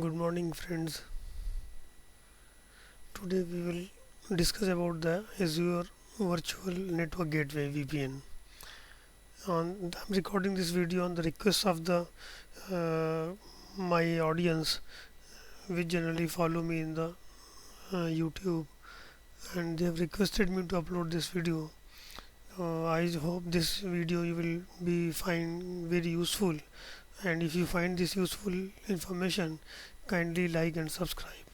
Good morning, friends. Today we will discuss about the Azure Virtual Network Gateway (VPN). I'm recording this video on the request of the uh, my audience, which generally follow me in the YouTube, and they have requested me to upload this video. I hope this video you will be find very useful, and if you find this useful information, kindly like and subscribe.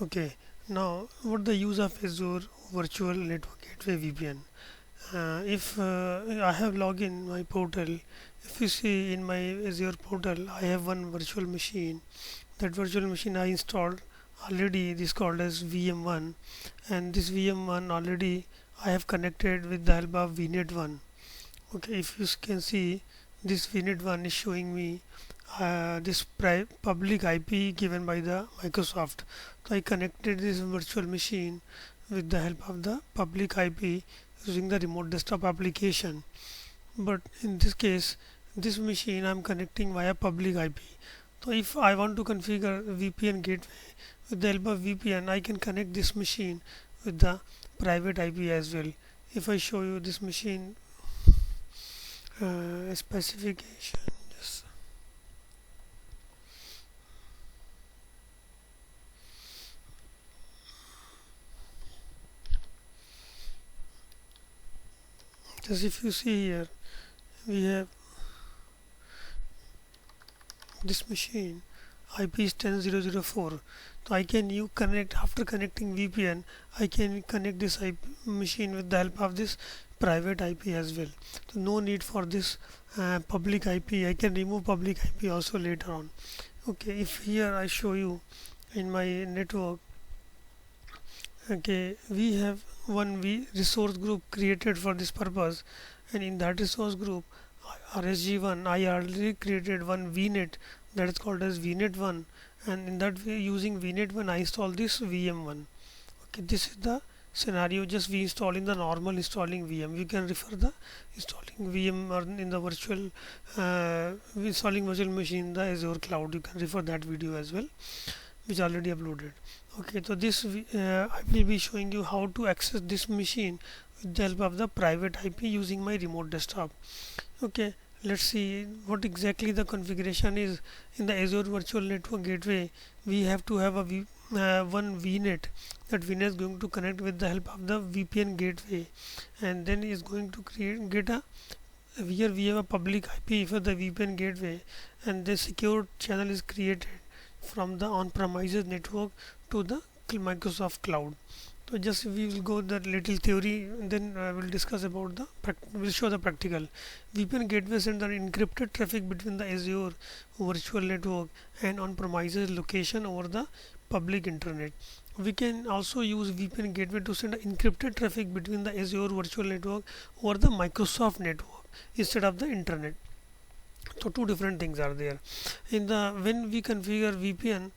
Okay, now what the use of Azure Virtual Network Gateway VPN? If I have login my portal, if you see in my Azure portal, I have one virtual machine. That virtual machine I installed already. This called as VM1, and this VM1 already I have connected with the help of VNet1. Okay, if you can see, this VNet1 is showing me this public IP given by the Microsoft. So I connected this virtual machine with the help of the public IP using the remote desktop application. But in this case, this machine I am connecting via public IP. So if I want to configure VPN gateway with the help of VPN, I can connect this machine with the private IP as well. If I show you this machine specification, just if you see here, we have this machine IP is 10004. So I can you connect after connecting VPN. I can connect this machine with the help of this private IP as well. So no need for this public IP. I can remove public IP also later on. Okay, if here I show you in my network, okay, we have one resource group created for this purpose, and in that resource group RSG1 I already created one VNet that is called as VNet1, and in that way using VNet1 I install this VM1. Okay, this is the scenario. Just we install in the normal installing VM. You can refer the installing VM or in the virtual installing virtual machine in the Azure cloud. You can refer that video as well, which already uploaded. Okay, so this I will be showing you how to access this machine with the help of the private IP using my remote desktop. Okay, let's see what exactly the configuration is. In the Azure Virtual Network Gateway, we have to have a one VNet. That VNet is going to connect with the help of the VPN gateway, and then is going to get a here we have a public IP for the VPN gateway, and the secure channel is created from the on-premises network to the Microsoft cloud. So just we will go the little theory, and then we'll discuss about the we'll show the practical. VPN gateway sends an encrypted traffic between the Azure virtual network and on-premises location over the public internet. We can also use VPN gateway to send encrypted traffic between the Azure virtual network over the Microsoft network instead of the internet. So two different things are there. In the when we configure VPN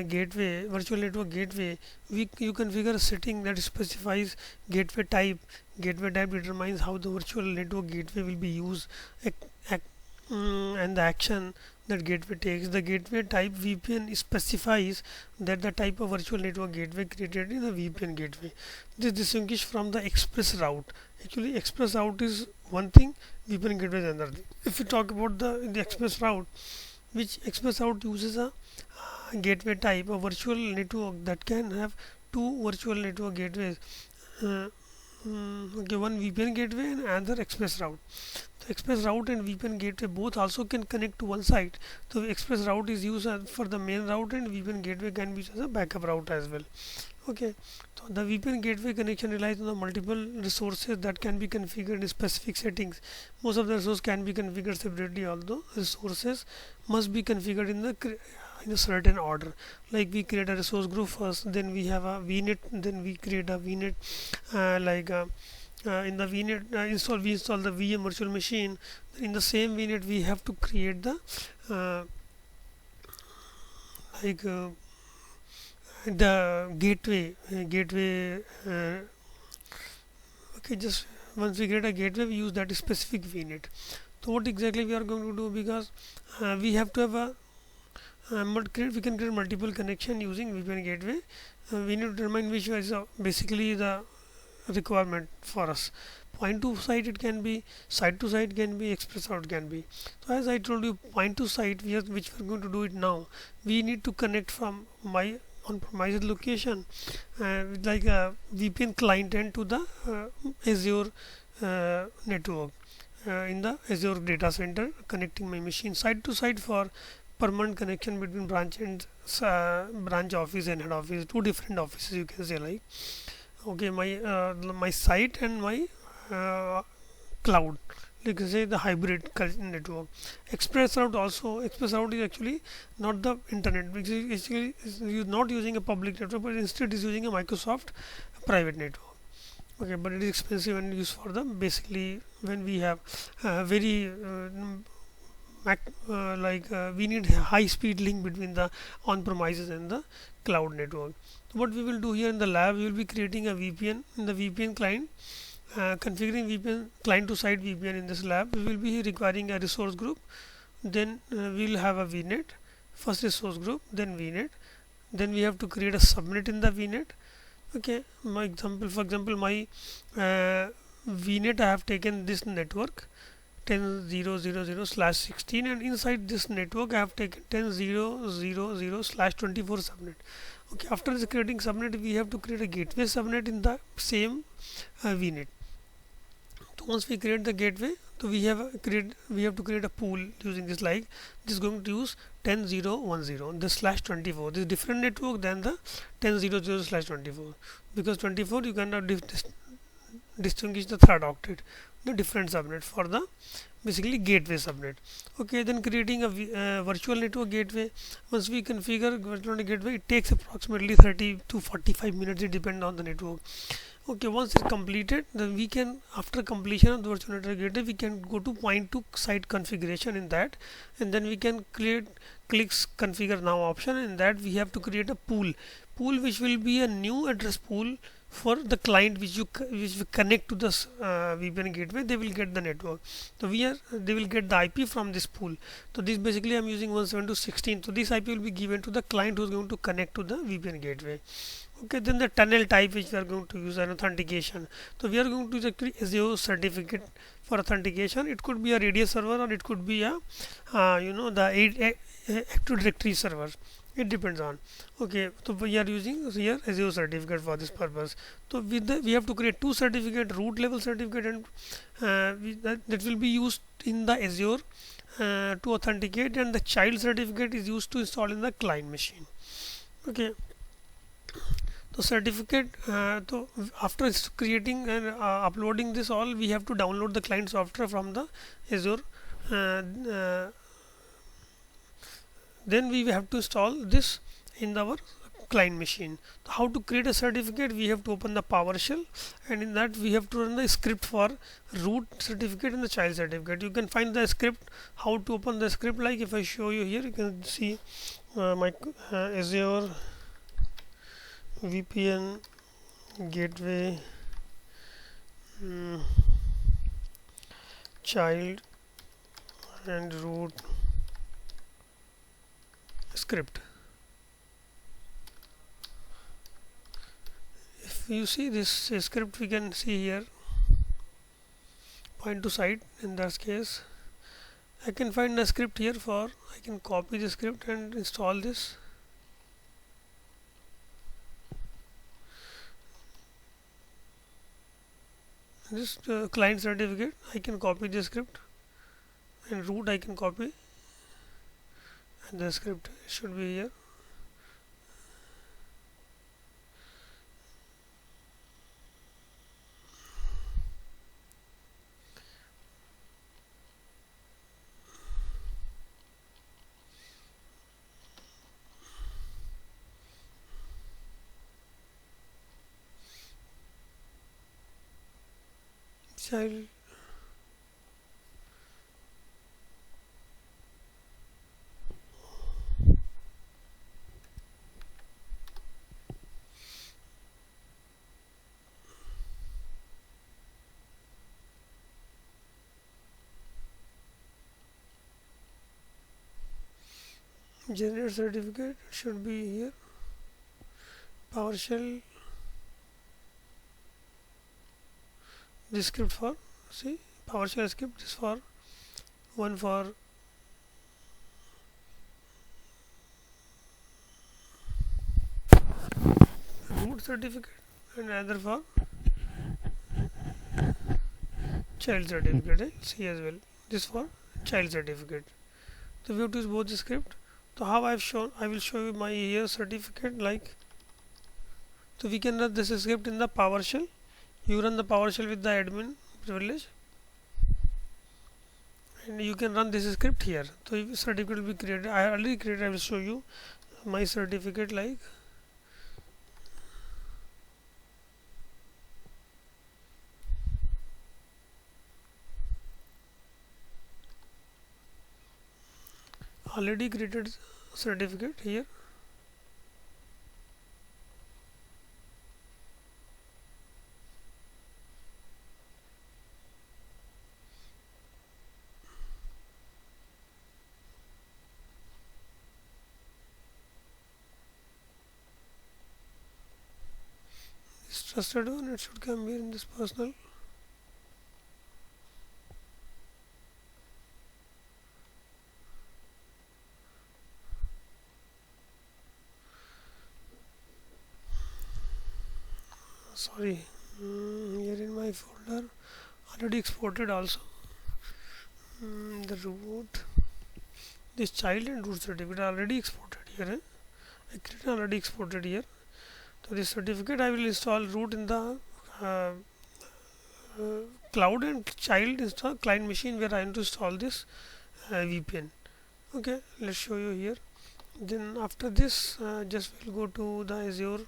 gateway, virtual network gateway, you configure a setting that specifies gateway type. Gateway type determines how the virtual network gateway will be used, and the action that gateway takes. The gateway type VPN specifies that the type of virtual network gateway created in the VPN gateway. This distinguishes from the express route. Actually, express route is one thing, VPN gateway is another thing. If we talk about the express route, which express route uses a gateway type, a virtual network that can have two virtual network gateways. Uh, okay, one VPN gateway and another express route. The express route and VPN gateway both also can connect to one site. So express route is used for the main route, and VPN gateway can be used as a backup route as well. Okay, so the VPN gateway connection relies on the multiple resources that can be configured in specific settings. Most of the resources can be configured separately, although resources must be configured in a certain order. Like we create a resource group first, then we have a VNet, then we create a VNet in the VNet we install the VM virtual machine. In the same VNet we have to create the like the gateway okay, just once we create a gateway we use that specific VNet. So what exactly we are going to do, because we have to have a We can create multiple connection using VPN gateway. We need to determine which is basically the requirement for us. Point to site it can be, site to site can be, express route can be. So as I told you, point to site, which we're going to do it now. We need to connect from my on-premise location with like a VPN client end to the Azure network in the Azure data center, connecting my machine site to site for permanent connection between branch and branch office and head office, two different offices you can say, like okay, my site and my uh, cloud, you can say the hybrid network. Express route also, express route is actually not the internet, because it actually is not using a public network, but instead is using a Microsoft private network. Okay, but it is expensive and used for the basically when we have very we need high speed link between the on premises and the cloud network. So what we will do here in the lab, we will be creating a VPN in the VPN client, configuring VPN client to site VPN. In this lab we will be requiring a resource group, then we will have a VNet, first resource group, then VNet, then we have to create a subnet in the VNet. Okay, my example, for example, my VNet, I have taken this network 10.0.0.0/16, and inside this network I have taken 10.0.0.0/24 subnet. Okay, after this creating subnet, we have to create a gateway subnet in the same VNet. So once we create the gateway, so we have to create a pool using this, like this is going to use 10.0.1.0 this /24. This is different network than the 10.0.0/24, because 24 you cannot distinguish the third octet, the different subnet for the basically gateway subnet. Okay, then creating a virtual network gateway. Once we configure virtual gateway, it takes approximately 30 to 45 minutes, it depends on the network. Okay, once it's completed, then we can, after completion of the virtual network gateway, we can go to point to site configuration in that, and then we can clicks configure now option. In that we have to create a pool which will be a new address pool for the client which we connect to this VPN gateway. They will get the network, so they will get the IP from this pool. So this basically I'm using 172.16, so this IP will be given to the client who is going to connect to the VPN gateway. Okay, then the tunnel type which we are going to use an authentication. So we are going to use actually Azure certificate for authentication. It could be a radius server, or it could be a the Active Directory server. It depends on. Okay, so we are using here Azure certificate for this purpose. So we have to create two certificate, root level certificate, and that will be used in the Azure to authenticate, and the child certificate is used to install in the client machine. Okay, so certificate, so after creating and uploading this all, we have to download the client software from the Azure. Then we have to install this in our client machine. So how to create a certificate? We have to open the PowerShell, and in that we have to run the script for root certificate and the child certificate. You can find the script, how to open the script. Like if I show you here, you can see my Azure VPN gateway child and root script. If you see this script, we can see here point to site. In that case, I can find a script here for, I can copy the script and install this. This client certificate, I can copy the script, and root I can copy, and the script should be here. Child Generate certificate should be here. PowerShell. This script for, see, PowerShell script is for one for root certificate and another for child certificate. See as well. This for child certificate. So we have to use both the script. So how I've shown, I will show you my here certificate like. So we can run this script in the PowerShell. You run the PowerShell with the admin privilege, and you can run this script here. So if certificate will be created, I already created. I will show you my certificate like. Already created certificate here. This trusted one, it should come here in this personal. Sorry, here in my folder already exported also. The root, this child and root certificate already exported here. I created already exported here. So this certificate I will install root in the uh, cloud, and child install client machine where I am to install this VPN. Okay, let's show you here. Then after this, just we'll go to the Azure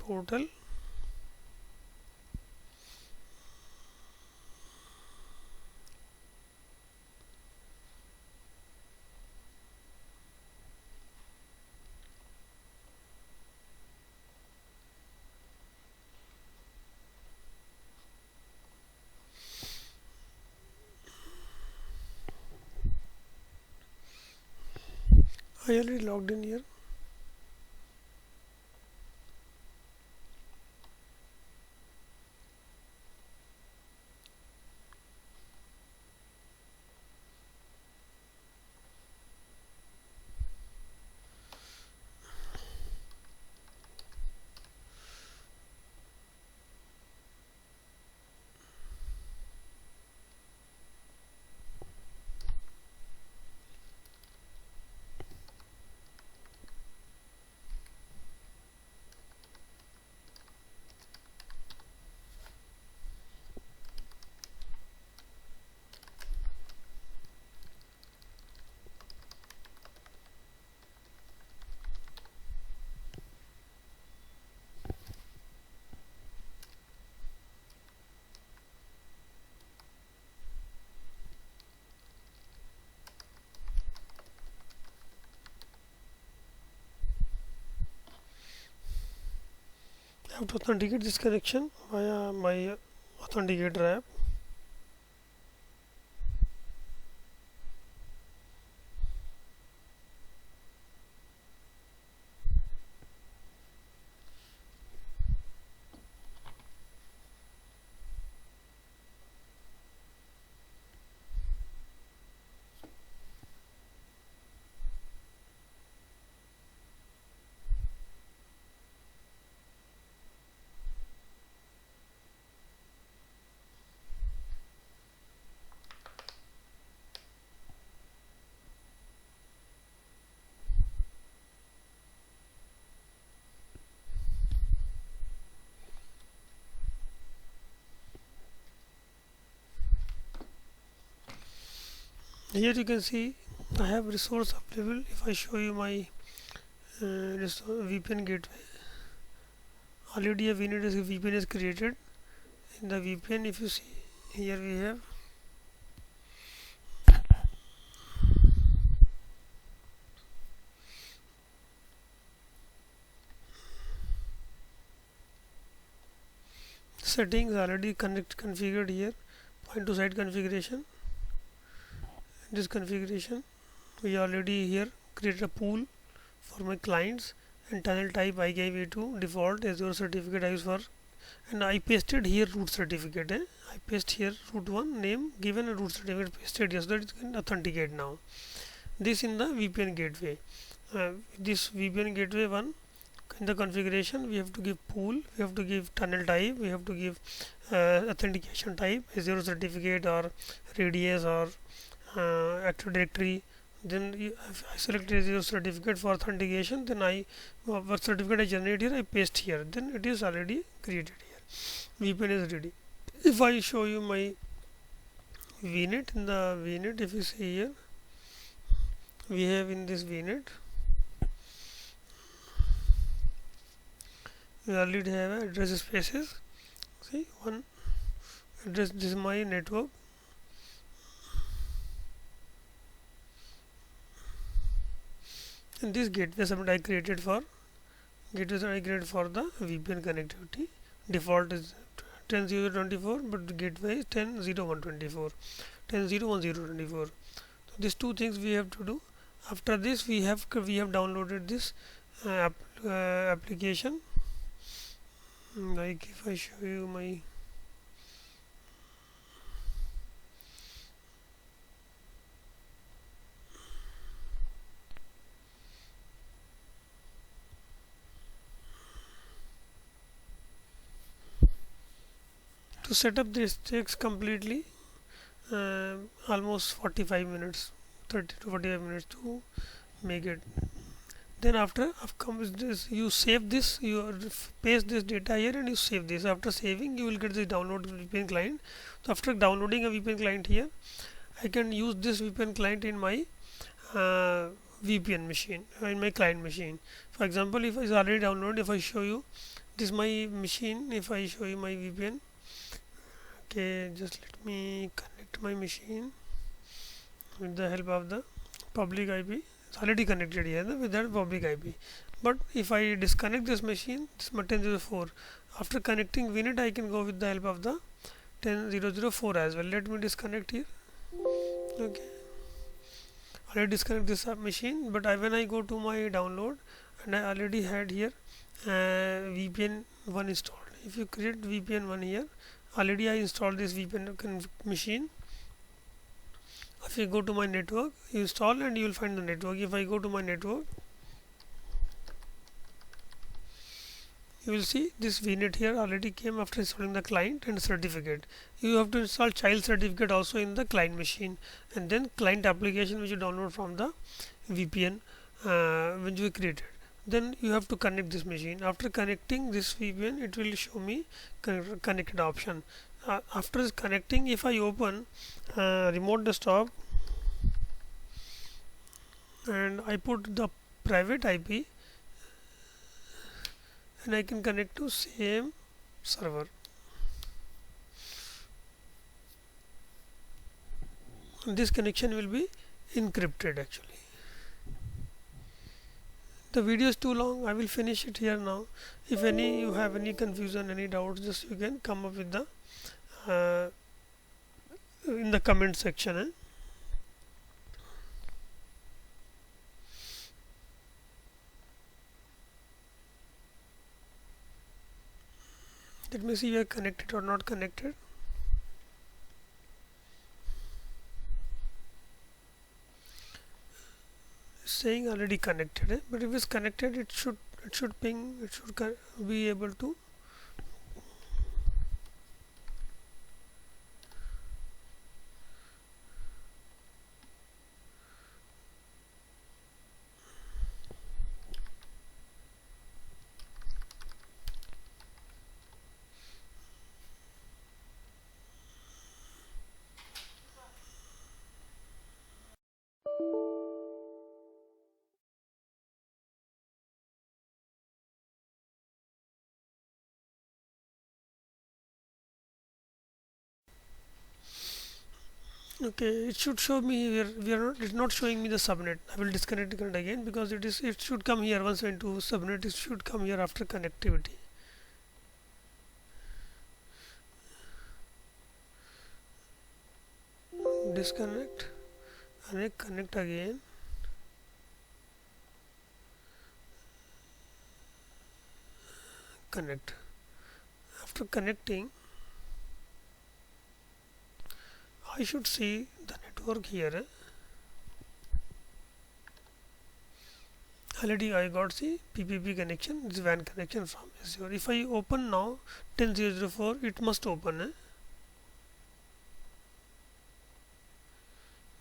portal. I already logged in here. I have to authenticate this connection via my authenticator app. Here you can see I have resource available. If I show you my VPN gateway, already a VPN is created. In the VPN, if you see here, we have settings already configured here. Point to site configuration, this configuration we already here create a pool for my clients, and tunnel type I gave it to default Azure certificate I use for, and I pasted here root certificate. I paste here root one name given a root certificate pasted here, so that it can authenticate now. This in the VPN gateway. This VPN gateway one, in the configuration we have to give pool, we have to give tunnel type, we have to give authentication type Azure certificate or radius or Active Directory. Then if I select Azure certificate for authentication, then what certificate I generate here, I paste here, then it is already created here. VPN is ready. If I show you my VNet, in the VNet, if you see here, we have in this VNet, we already have address spaces. See, one address, this is my network, and this gateway subnet I created for the VPN connectivity. Default is 10.0.24, but the gateway is 10.0.124, 10.0.1.0.24. So these two things we have to do. After this, we have downloaded this application. Like if I show you my to set up this takes completely almost 45 minutes, 30 to 45 minutes to make it. Then after comes this, you save this, you paste this data here and you save this. After saving, you will get the download VPN client. So after downloading a VPN client here, I can use this VPN client in my VPN machine, in my client machine. For example, if it's already downloaded, if I show you this my machine, if I show you my VPN, okay, just let me connect my machine with the help of the public IP. It's already connected here with that public IP. But if I disconnect this machine, this 10.0.4, after connecting VNet, I can go with the help of the 10.0.0.4 as well. Let me disconnect here. Okay, already disconnect this machine, but when I go to my download, and I already had here VPN 1 installed. If you create VPN 1 here, already I installed this VPN machine. If you go to my network, you install and you will find the network. If I go to my network, you will see this VNet here already came after installing the client and certificate. You have to install child certificate also in the client machine, and then client application which you download from the VPN which we created. Then you have to connect this machine. After connecting this VPN, it will show me connected option. After connecting, if I open remote desktop and I put the private IP, and I can connect to same server. This connection will be encrypted actually. The video is too long. I will finish it here now. If you have any confusion, any doubts, just you can come up with the in the comment section. Let me see if you are connected or not connected. Saying already connected, but if it's connected, it should ping. It should be able to. Okay, it should show me here. It's not showing me the subnet. I will disconnect it again because it should come here once into subnet. It should come here after connectivity. Disconnect and connect again. connect. After connecting, I should see the network here. Already I got the PPP connection, this WAN connection from Azure. If I open now 10.0.04, it must open.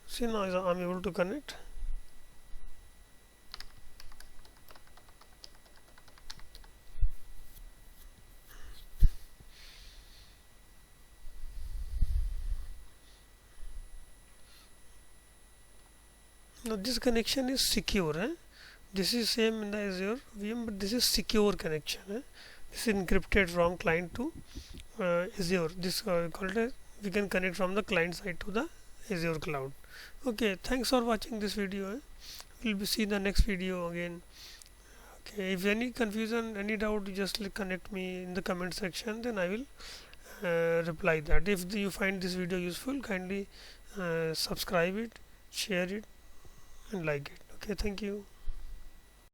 See, now I am able to connect. Now this connection is secure. This is same in the Azure VM, but this is secure connection. This is encrypted from client to Azure. This called as, we can connect from the client side to the Azure cloud. Okay, thanks for watching this video. We'll be see the next video again. Okay, if any confusion, any doubt, just connect me in the comment section, then I will reply that. If you find this video useful, kindly subscribe it, share it, and like it. Okay, thank you.